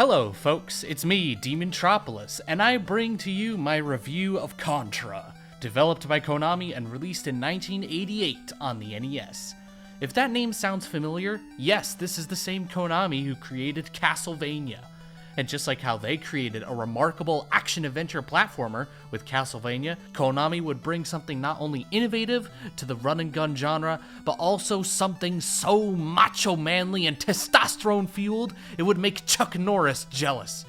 Hello folks, it's me, DeMontropolis, and I bring to you my review of Contra, developed by Konami and released in 1988 on the NES. If that name sounds familiar, yes, this is the same Konami who created Castlevania. And just like how they created a remarkable action-adventure platformer with Castlevania, Konami would bring something not only innovative to the run-and-gun genre, but also something so macho-manly and testosterone-fueled, it would make Chuck Norris jealous.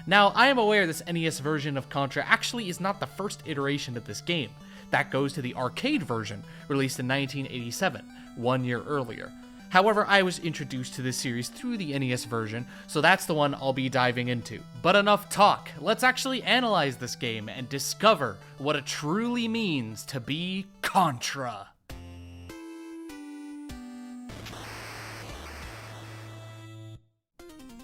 Now, I am aware this NES version of Contra actually is not the first iteration of this game. That goes to the arcade version, released in 1987, 1 year earlier. However, I was introduced to this series through the NES version, so that's the one I'll be diving into. But enough talk, let's actually analyze this game and discover what it truly means to be Contra.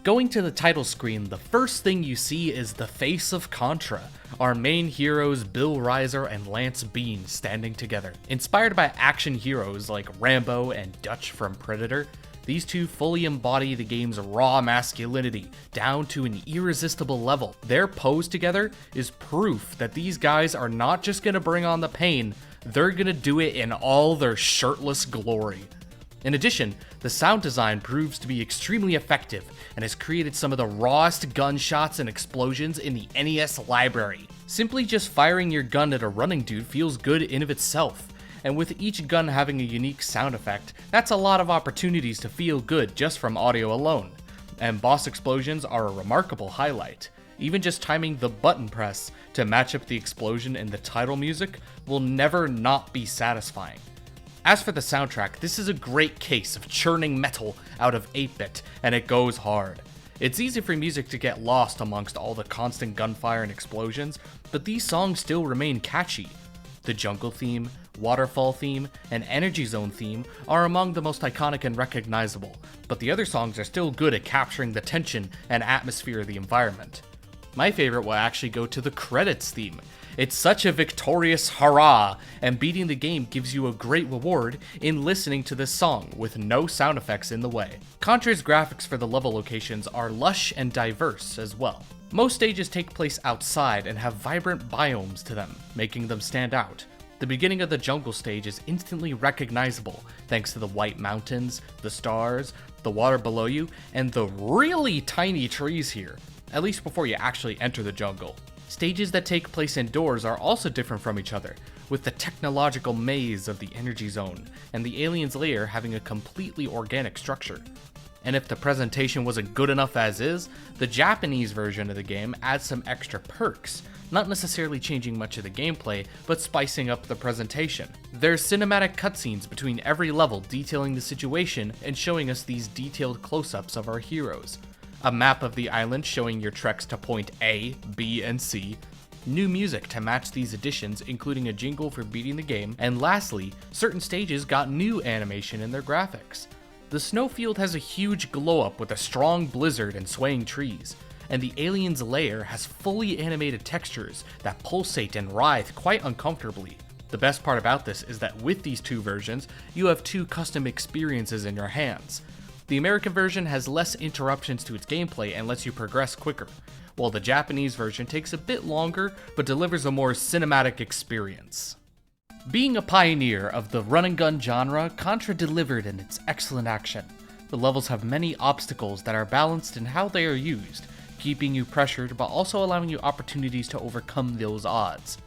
Going to the title screen, the first thing you see is the face of Contra, our main heroes Bill Reiser and Lance Bean standing together. Inspired by action heroes like Rambo and Dutch from Predator, these two fully embody the game's raw masculinity down to an irresistible level. Their pose together is proof that these guys are not just gonna bring on the pain, they're gonna do it in all their shirtless glory. In addition, the sound design proves to be extremely effective and has created some of the rawest gunshots and explosions in the NES library. Simply just firing your gun at a running dude feels good in of itself, and with each gun having a unique sound effect, that's a lot of opportunities to feel good just from audio alone. And boss explosions are a remarkable highlight. Even just timing the button press to match up the explosion in the title music will never not be satisfying. As for the soundtrack, this is a great case of churning metal out of 8-bit, and it goes hard. It's easy for music to get lost amongst all the constant gunfire and explosions, but these songs still remain catchy. The jungle theme, waterfall theme, and energy zone theme are among the most iconic and recognizable, but the other songs are still good at capturing the tension and atmosphere of the environment. My favorite will actually go to the credits theme. It's such a victorious hurrah, and beating the game gives you a great reward in listening to this song with no sound effects in the way. Contra's graphics for the level locations are lush and diverse as well. Most stages take place outside and have vibrant biomes to them, making them stand out. The beginning of the jungle stage is instantly recognizable thanks to the white mountains, the stars, the water below you, and the really tiny trees here, at least before you actually enter the jungle. Stages that take place indoors are also different from each other, with the technological maze of the energy zone and the alien's lair having a completely organic structure. And if the presentation wasn't good enough as is, the Japanese version of the game adds some extra perks, not necessarily changing much of the gameplay, but spicing up the presentation. There's cinematic cutscenes between every level detailing the situation and showing us these detailed close-ups of our heroes. A map of the island showing your treks to point A, B, and C, new music to match these additions including a jingle for beating the game, and lastly, certain stages got new animation in their graphics. The snowfield has a huge glow up with a strong blizzard and swaying trees, and the alien's lair has fully animated textures that pulsate and writhe quite uncomfortably. The best part about this is that with these two versions, you have two custom experiences in your hands. The American version has less interruptions to its gameplay and lets you progress quicker, while the Japanese version takes a bit longer but delivers a more cinematic experience. Being a pioneer of the run-and-gun genre, Contra delivered in its excellent action. The levels have many obstacles that are balanced in how they are used, keeping you pressured but also allowing you opportunities to overcome those odds.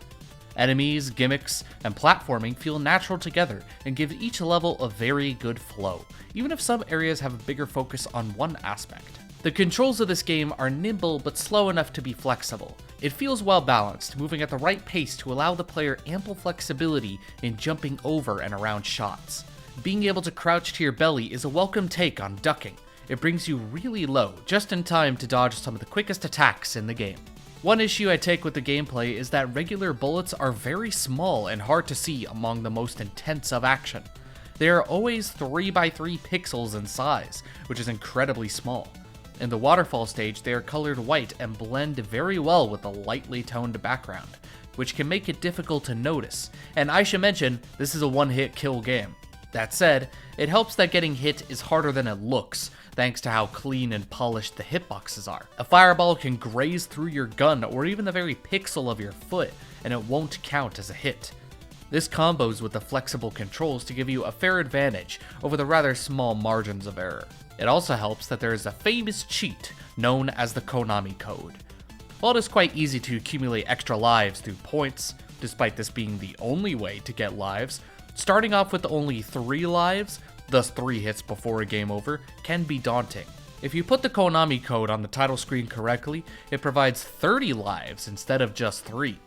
Enemies, gimmicks, and platforming feel natural together and give each level a very good flow, even if some areas have a bigger focus on one aspect. The controls of this game are nimble but slow enough to be flexible. It feels well balanced, moving at the right pace to allow the player ample flexibility in jumping over and around shots. Being able to crouch to your belly is a welcome take on ducking. It brings you really low, just in time to dodge some of the quickest attacks in the game. One issue I take with the gameplay is that regular bullets are very small and hard to see among the most intense of action. They are always 3x3 pixels in size, which is incredibly small. In the waterfall stage, they are colored white and blend very well with the lightly toned background, which can make it difficult to notice, and I should mention, this is a one-hit kill game. That said, it helps that getting hit is harder than it looks, thanks to how clean and polished the hitboxes are. A fireball can graze through your gun or even the very pixel of your foot, and it won't count as a hit. This combos with the flexible controls to give you a fair advantage over the rather small margins of error. It also helps that there is a famous cheat known as the Konami code. While it is quite easy to accumulate extra lives through points, despite this being the only way to get lives, starting off with only 3 lives, thus 3 hits before a game over, can be daunting. If you put the Konami code on the title screen correctly, it provides 30 lives instead of just 3.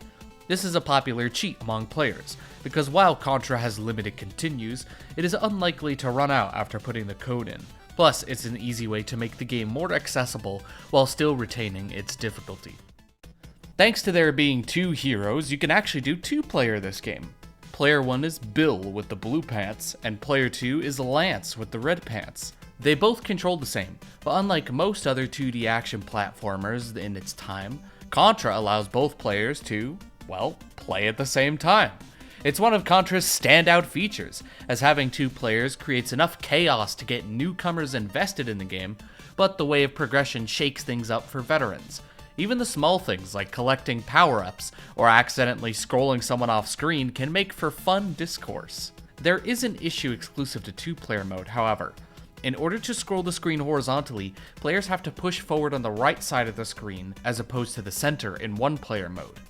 This is a popular cheat among players, because while Contra has limited continues, it is unlikely to run out after putting the code in. Plus, it's an easy way to make the game more accessible while still retaining its difficulty. Thanks to there being 2 heroes, you can actually do 2-player this game. Player 1 is Bill with the blue pants, and player 2 is Lance with the red pants. They both control the same, but unlike most other 2D action platformers in its time, Contra allows both players to, well, play at the same time. It's one of Contra's standout features, as having 2 players creates enough chaos to get newcomers invested in the game, but the way of progression shakes things up for veterans. Even the small things like collecting power-ups or accidentally scrolling someone off screen can make for fun discourse. There is an issue exclusive to 2-player mode, however. In order to scroll the screen horizontally, players have to push forward on the right side of the screen as opposed to the center in 1-player mode.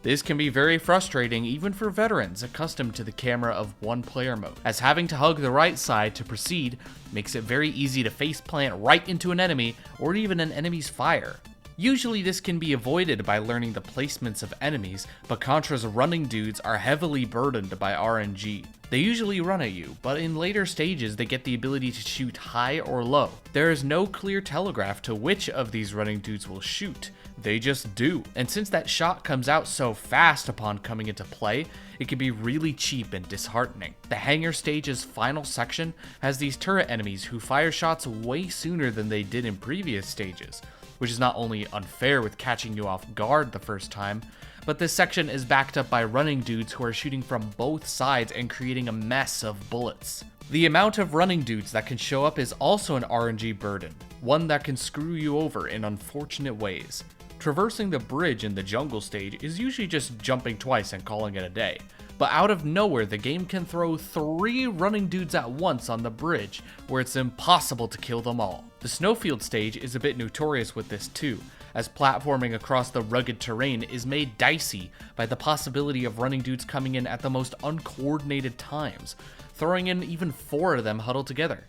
This can be very frustrating even for veterans accustomed to the camera of 1-player mode, as having to hug the right side to proceed makes it very easy to faceplant right into an enemy or even an enemy's fire. Usually this can be avoided by learning the placements of enemies, but Contra's running dudes are heavily burdened by RNG. They usually run at you, but in later stages they get the ability to shoot high or low. There is no clear telegraph to which of these running dudes will shoot, they just do. And since that shot comes out so fast upon coming into play, it can be really cheap and disheartening. The hangar stage's final section has these turret enemies who fire shots way sooner than they did in previous stages, which is not only unfair with catching you off guard the first time, but this section is backed up by running dudes who are shooting from both sides and creating a mess of bullets. The amount of running dudes that can show up is also an RNG burden, one that can screw you over in unfortunate ways. Traversing the bridge in the jungle stage is usually just jumping twice and calling it a day, but out of nowhere the game can throw 3 running dudes at once on the bridge where it's impossible to kill them all. The snowfield stage is a bit notorious with this too, as platforming across the rugged terrain is made dicey by the possibility of running dudes coming in at the most uncoordinated times, throwing in even 4 of them huddled together.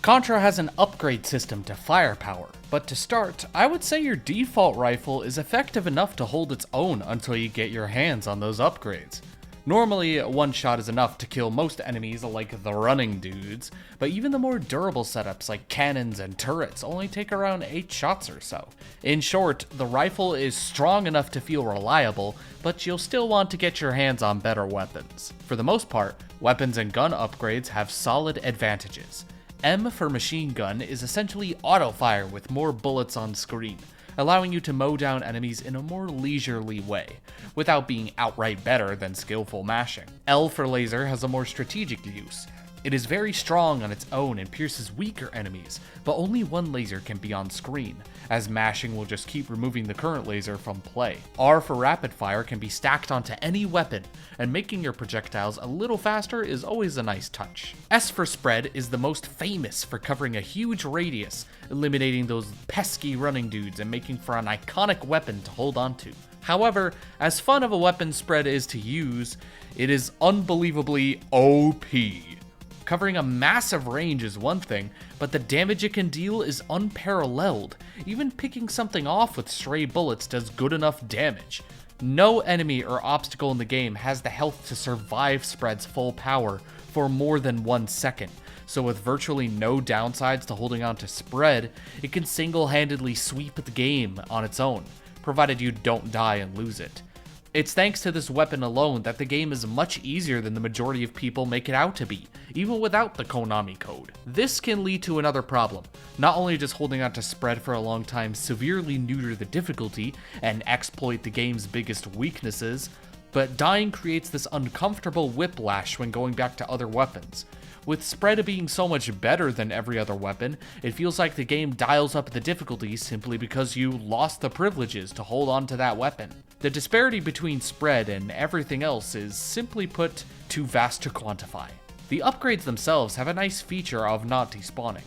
Contra has an upgrade system to firepower, but to start, I would say your default rifle is effective enough to hold its own until you get your hands on those upgrades. Normally, 1 shot is enough to kill most enemies like the running dudes, but even the more durable setups like cannons and turrets only take around 8 shots or so. In short, the rifle is strong enough to feel reliable, but you'll still want to get your hands on better weapons. For the most part, weapons and gun upgrades have solid advantages. M for machine gun is essentially auto-fire with more bullets on screen, allowing you to mow down enemies in a more leisurely way, without being outright better than skillful mashing. L for laser has a more strategic use. It is very strong on its own and pierces weaker enemies, but only 1 laser can be on screen, as mashing will just keep removing the current laser from play. R for rapid fire can be stacked onto any weapon, and making your projectiles a little faster is always a nice touch. S for spread is the most famous for covering a huge radius, eliminating those pesky running dudes and making for an iconic weapon to hold onto. However, as fun of a weapon spread is to use, it is unbelievably OP. Covering a massive range is one thing, but the damage it can deal is unparalleled. Even picking something off with stray bullets does good enough damage. No enemy or obstacle in the game has the health to survive spread's full power for more than 1 second, so with virtually no downsides to holding on to spread, it can single-handedly sweep the game on its own, provided you don't die and lose it. It's thanks to this weapon alone that the game is much easier than the majority of people make it out to be, even without the Konami code. This can lead to another problem. Not only does holding on to spread for a long time severely neuter the difficulty and exploit the game's biggest weaknesses, but dying creates this uncomfortable whiplash when going back to other weapons. With spread being so much better than every other weapon, it feels like the game dials up the difficulty simply because you lost the privileges to hold on to that weapon. The disparity between spread and everything else is, simply put, too vast to quantify. The upgrades themselves have a nice feature of not despawning.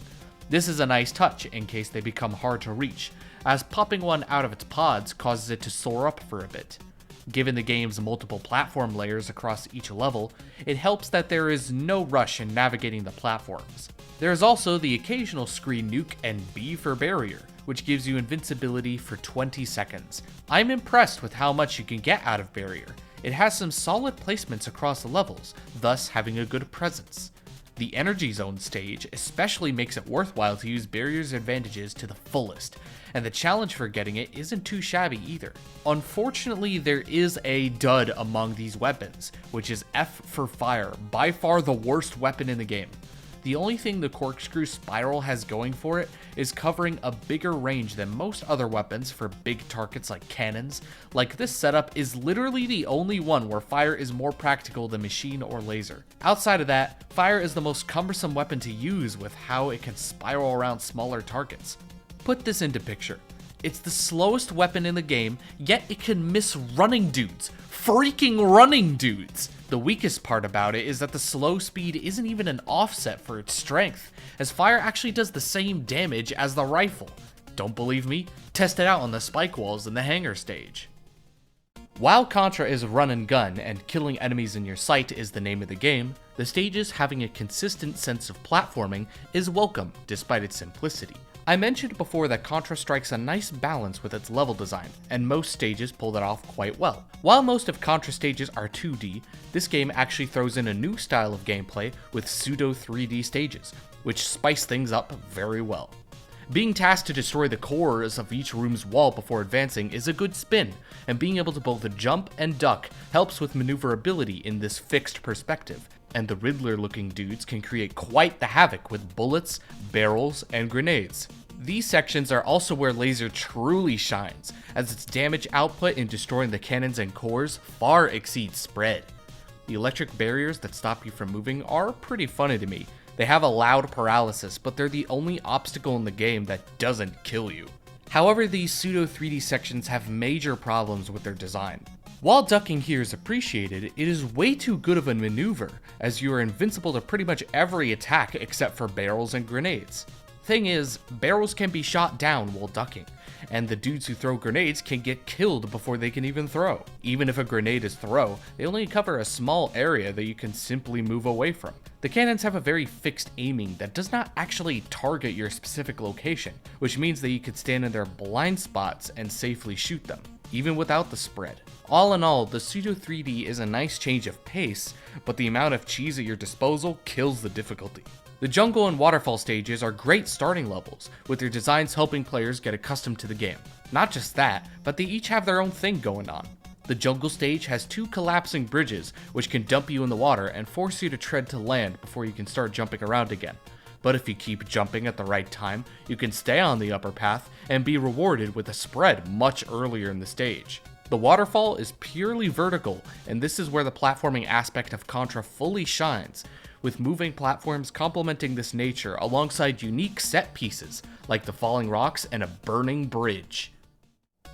This is a nice touch in case they become hard to reach, as popping one out of its pods causes it to soar up for a bit. Given the game's multiple platform layers across each level, it helps that there is no rush in navigating the platforms. There is also the occasional screen nuke and B for barrier, which gives you invincibility for 20 seconds. I'm impressed with how much you can get out of barrier. It has some solid placements across the levels, thus having a good presence. The Energy Zone stage especially makes it worthwhile to use barrier's advantages to the fullest, and the challenge for getting it isn't too shabby either. Unfortunately, there is a dud among these weapons, which is F for Fire, by far the worst weapon in the game. The only thing the Corkscrew Spiral has going for it is covering a bigger range than most other weapons for big targets like cannons. Like, this setup is literally the only one where fire is more practical than machine or laser. Outside of that, fire is the most cumbersome weapon to use with how it can spiral around smaller targets. Put this into picture. It's the slowest weapon in the game, yet it can miss running dudes. Freaking running dudes! The weakest part about it is that the slow speed isn't even an offset for its strength, as fire actually does the same damage as the rifle. Don't believe me? Test it out on the spike walls in the hangar stage. While Contra is run and gun and killing enemies in your sight is the name of the game, the stages having a consistent sense of platforming is welcome despite its simplicity. I mentioned before that Contra strikes a nice balance with its level design, and most stages pull that off quite well. While most of Contra stages are 2D, this game actually throws in a new style of gameplay with pseudo 3D stages, which spice things up very well. Being tasked to destroy the cores of each room's wall before advancing is a good spin, and being able to both jump and duck helps with maneuverability in this fixed perspective, and the Riddler-looking dudes can create quite the havoc with bullets, barrels, and grenades. These sections are also where Laser truly shines, as its damage output in destroying the cannons and cores far exceeds spread. The electric barriers that stop you from moving are pretty funny to me. They have a loud paralysis, but they're the only obstacle in the game that doesn't kill you. However, these pseudo 3D sections have major problems with their design. While ducking here is appreciated, it is way too good of a maneuver, as you are invincible to pretty much every attack except for barrels and grenades. Thing is, barrels can be shot down while ducking, and the dudes who throw grenades can get killed before they can even throw. Even if a grenade is throw, they only cover a small area that you can simply move away from. The cannons have a very fixed aiming that does not actually target your specific location, which means that you could stand in their blind spots and safely shoot them, even without the spread. All in all, the pseudo 3D is a nice change of pace, but the amount of cheese at your disposal kills the difficulty. The jungle and waterfall stages are great starting levels, with their designs helping players get accustomed to the game. Not just that, but they each have their own thing going on. The jungle stage has 2 collapsing bridges, which can dump you in the water and force you to tread to land before you can start jumping around again. But if you keep jumping at the right time, you can stay on the upper path and be rewarded with a spread much earlier in the stage. The waterfall is purely vertical, and this is where the platforming aspect of Contra fully shines, with moving platforms complementing this nature alongside unique set pieces like the falling rocks and a burning bridge.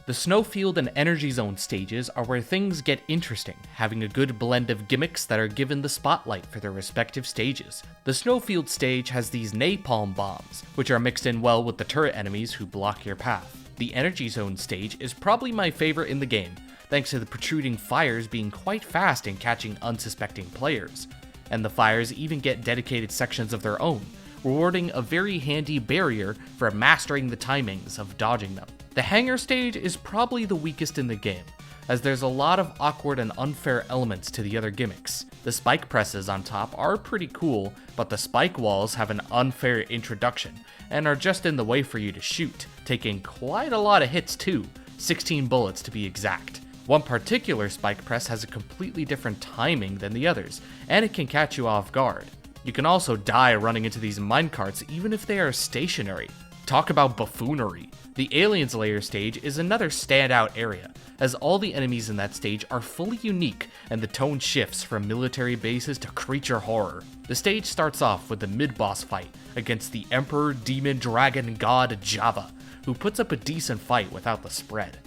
The Snowfield and Energy Zone stages are where things get interesting, having a good blend of gimmicks that are given the spotlight for their respective stages. The Snowfield stage has these napalm bombs, which are mixed in well with the turret enemies who block your path. The Energy Zone stage is probably my favorite in the game, thanks to the protruding fires being quite fast in catching unsuspecting players. And the fires even get dedicated sections of their own, rewarding a very handy barrier for mastering the timings of dodging them. The hangar stage is probably the weakest in the game, as there's a lot of awkward and unfair elements to the other gimmicks. The spike presses on top are pretty cool, but the spike walls have an unfair introduction, and are just in the way for you to shoot, taking quite a lot of hits too, 16 bullets to be exact. One particular spike press has a completely different timing than the others, and it can catch you off guard. You can also die running into these minecarts even if they are stationary. Talk about buffoonery. The Aliens Lair stage is another standout area, as all the enemies in that stage are fully unique and the tone shifts from military bases to creature horror. The stage starts off with the mid-boss fight against the Emperor Demon Dragon God Java, who puts up a decent fight without the spread.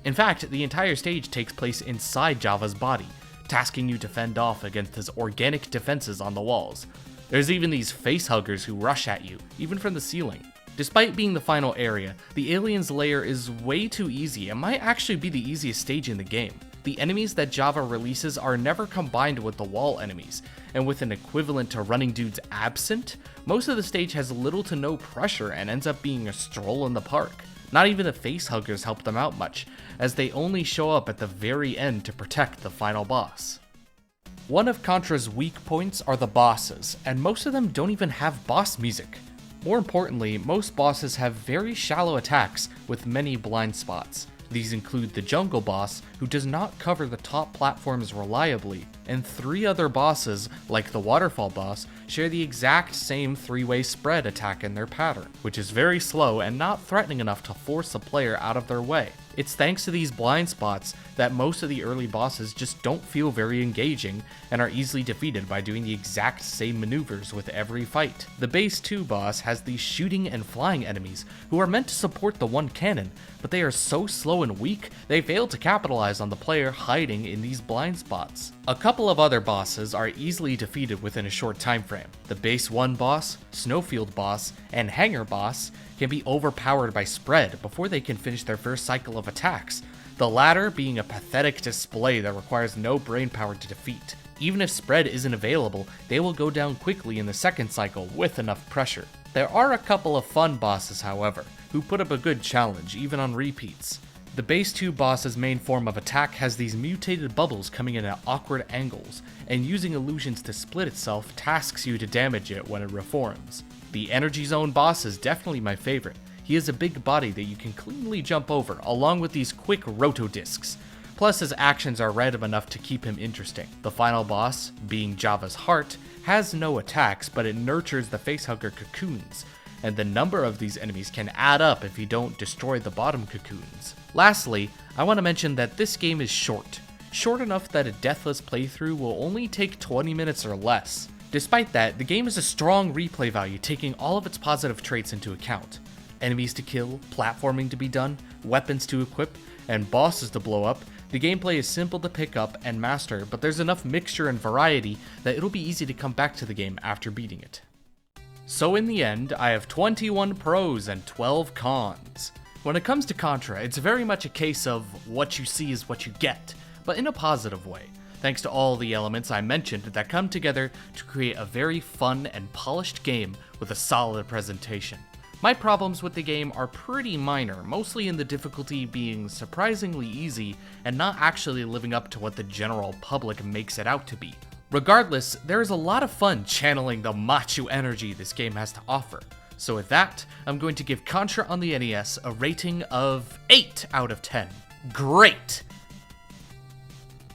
In fact, the entire stage takes place inside Java's body, tasking you to fend off against his organic defenses on the walls. There's even these facehuggers who rush at you, even from the ceiling. Despite being the final area, the Aliens Lair is way too easy and might actually be the easiest stage in the game. The enemies that Java releases are never combined with the wall enemies, and with an equivalent to running dudes absent, most of the stage has little to no pressure and ends up being a stroll in the park. Not even the facehuggers help them out much, as they only show up at the very end to protect the final boss. One of Contra's weak points are the bosses, and most of them don't even have boss music. More importantly, most bosses have very shallow attacks with many blind spots. These include the jungle boss, who does not cover the top platforms reliably, and 3 other bosses, like the waterfall boss, share the exact same 3-way spread attack in their pattern, which is very slow and not threatening enough to force a player out of their way. It's thanks to these blind spots that most of the early bosses just don't feel very engaging and are easily defeated by doing the exact same maneuvers with every fight. The base 2 boss has these shooting and flying enemies who are meant to support the one cannon, but they are so slow and weak they fail to capitalize on the player hiding in these blind spots. A couple of other bosses are easily defeated within a short time frame. The base 1 boss, Snowfield boss, and Hangar boss can be overpowered by spread before they can finish their first cycle of attacks, the latter being a pathetic display that requires no brainpower to defeat. Even if spread isn't available, they will go down quickly in the second cycle with enough pressure. There are a couple of fun bosses, however, who put up a good challenge even on repeats. The base 2 boss's main form of attack has these mutated bubbles coming in at awkward angles, and using illusions to split itself tasks you to damage it when it reforms. The Energy Zone boss is definitely my favorite. He has a big body that you can cleanly jump over, along with these quick roto-discs. Plus his actions are random enough to keep him interesting. The final boss, being Java's heart, has no attacks, but it nurtures the facehugger cocoons, and the number of these enemies can add up if you don't destroy the bottom cocoons. Lastly, I want to mention that this game is short enough that a deathless playthrough will only take 20 minutes or less. Despite that, the game has a strong replay value, taking all of its positive traits into account. Enemies to kill, platforming to be done, weapons to equip, and bosses to blow up. The gameplay is simple to pick up and master, but there's enough mixture and variety that it'll be easy to come back to the game after beating it. So in the end, I have 21 pros and 12 cons. When it comes to Contra, it's very much a case of what you see is what you get, but in a positive way, thanks to all the elements I mentioned that come together to create a very fun and polished game with a solid presentation. My problems with the game are pretty minor, mostly in the difficulty being surprisingly easy and not actually living up to what the general public makes it out to be. Regardless, there is a lot of fun channeling the macho energy this game has to offer. So with that, I'm going to give Contra on the NES a rating of 8 out of 10. Great!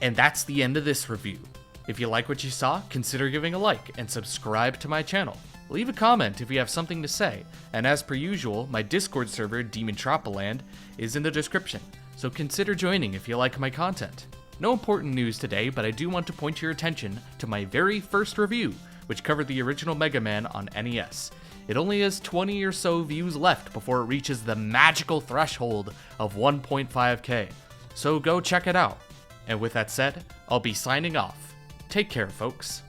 And that's the end of this review. If you like what you saw, consider giving a like and subscribe to my channel. Leave a comment if you have something to say, and as per usual, my Discord server, DeMontropolis, is in the description, so consider joining if you like my content. No important news today, but I do want to point your attention to my very first review, which covered the original Mega Man on NES. It only has 20 or so views left before it reaches the magical threshold of 1.5k, so go check it out. And with that said, I'll be signing off. Take care, folks.